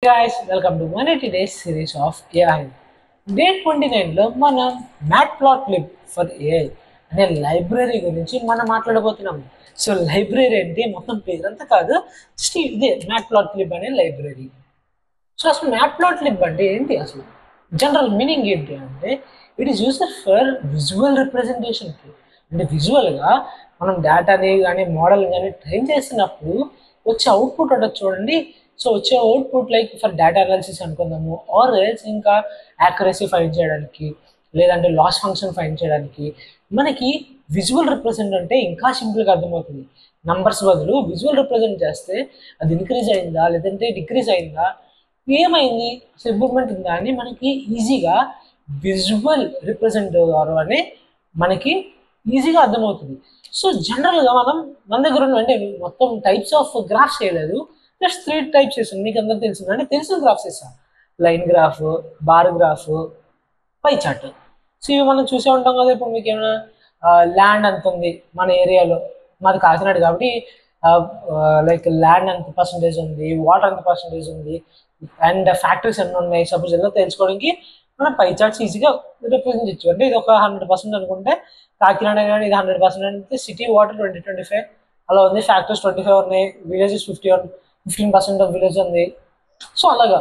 Guys, welcome to 180 Days series of AI. Day 29లో మనం matplotlib for AI అనే library గురించి మనం మాట్లాడబోతున్నాం. సో లైబ్రరీ అంటే మొత్తం పేరంతా కాదు, జస్ట్ ఇదే మ్యాట్ప్లాట్లిబ్ అనే లైబ్రరీ. సో అసలు మ్యాట్ప్లాట్లిబ్ అంటే ఏంటి, అసలు జనరల్ మీనింగ్ ఏంటి అంటే it is used for visual రిప్రజెంటేషన్కి. అంటే విజువల్గా మనం డేటాని కానీ మోడల్ కానీ ట్రైన్ చేస్తున్నప్పుడు వచ్చే అవుట్పుట్ ఉంటుంది చూడండి. సో వచ్చే output like for data analysis అనుకుందాము, ఆర్ ఎల్స్ ఇంకా యాక్యురసీ ఫైండ్ చేయడానికి, లేదంటే లాస్ ఫంక్షన్ ఫైండ్ చేయడానికి మనకి విజువల్ రిప్రజెంట్ అంటే ఇంకా సింపుల్గా అర్థమవుతుంది. నంబర్స్ బదులు విజువల్ రిప్రజెంట్ చేస్తే అది ఇంక్రీజ్ అయిందా లేదంటే డిక్రీజ్ అయిందా, ఏమైంది, అసలు ఇంప్రూవ్మెంట్ ఉందా అని మనకి ఈజీగా విజువల్ రిప్రజెంట్ అనే మనకి ఈజీగా అర్థమవుతుంది. సో జనరల్గా మన దగ్గర ఉన్న అంటే మొత్తం టైప్స్ ఆఫ్ గ్రాఫ్స్ చేయలేదు, జస్ట్ 3 టైప్స్ చేస్తాను. మీకు అందరూ తెలిసింది అంటే తెలిసిన గ్రాఫ్స్ వేస్తాను. Line graph, bar graph, pie chart. So ఇవి మనం చూసే ఉంటాం కదా. ఇప్పుడు మీకు ఏమైనా ల్యాండ్ అంత ఉంది మన ఏరియాలో, మాది కాకినాడ కాబట్టి లైక్ ల్యాండ్ ఎంత పర్సంటేజ్ ఉంది, వాటర్ ఎంత పర్సంటేజ్ ఉంది, అండ్ ఫ్యాక్టరీస్ ఎన్ని ఉన్నాయి, సపోజ్ ఎలా తెలుసుకోవడానికి మనం పై చార్ట్స్ ఈజీగా రిప్రజెంట్ చేయొచ్చు. అంటే ఇది ఒక 100% అనుకుంటే కాకినాడ కానీ ఇది 100% అంటే సిటీ వాటర్ 20-25 అలా ఉంది, ఫ్యాక్టరీస్ 25 ఉన్నాయి, విలేజెస్ 15% ఆఫ్ విలేజ్ ఉంది. సో అలాగా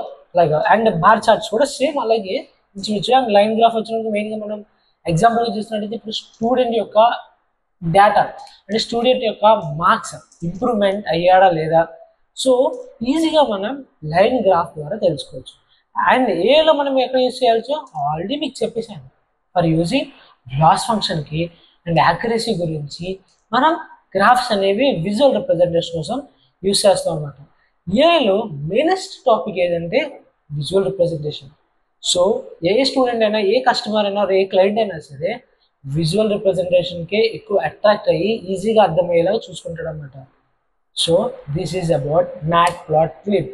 అండ్ బార్ చార్ట్స్ కూడా సేమ్ అలాగే ఇంచుమించు. అండ్ లైన్ గ్రాఫ్ వచ్చినప్పుడు మెయిన్గా మనం ఎగ్జాంపుల్గా చూసినట్టయితే ఇప్పుడు స్టూడెంట్ యొక్క డేటా అంటే స్టూడెంట్ యొక్క మార్క్స్ ఇంప్రూవ్మెంట్ అయ్యాడా లేదా, సో ఈజీగా మనం లైన్ గ్రాఫ్ ద్వారా తెలుసుకోవచ్చు. అండ్ ఏలో మనం ఎక్కడ యూజ్ చేయాల్సో ఆల్రెడీ మీకు చెప్పేసాను. ఫర్ యూజింగ్ లాస్ ఫంక్షన్కి అండ్ యాక్యురసీ గురించి మనం గ్రాఫ్స్ అనేవి విజువల్ రిప్రజెంటేషన్ కోసం యూజ్ చేస్తాం అన్నమాట. ఏఐలో మెయినెస్ట్ టాపిక్ ఏదంటే విజువల్ రిప్రజెంటేషన్. సో ఏ స్టూడెంట్ అయినా, ఏ కస్టమర్ అయినా, ఏ క్లయింట్ అయినా సరే విజువల్ రిప్రజెంటేషన్కే ఎక్కువ అట్రాక్ట్ అయ్యి ఈజీగా అర్థమయ్యేలాగా చూసుకుంటాడు అనమాట. So this is about మ్యాట్ప్లాట్లిబ్.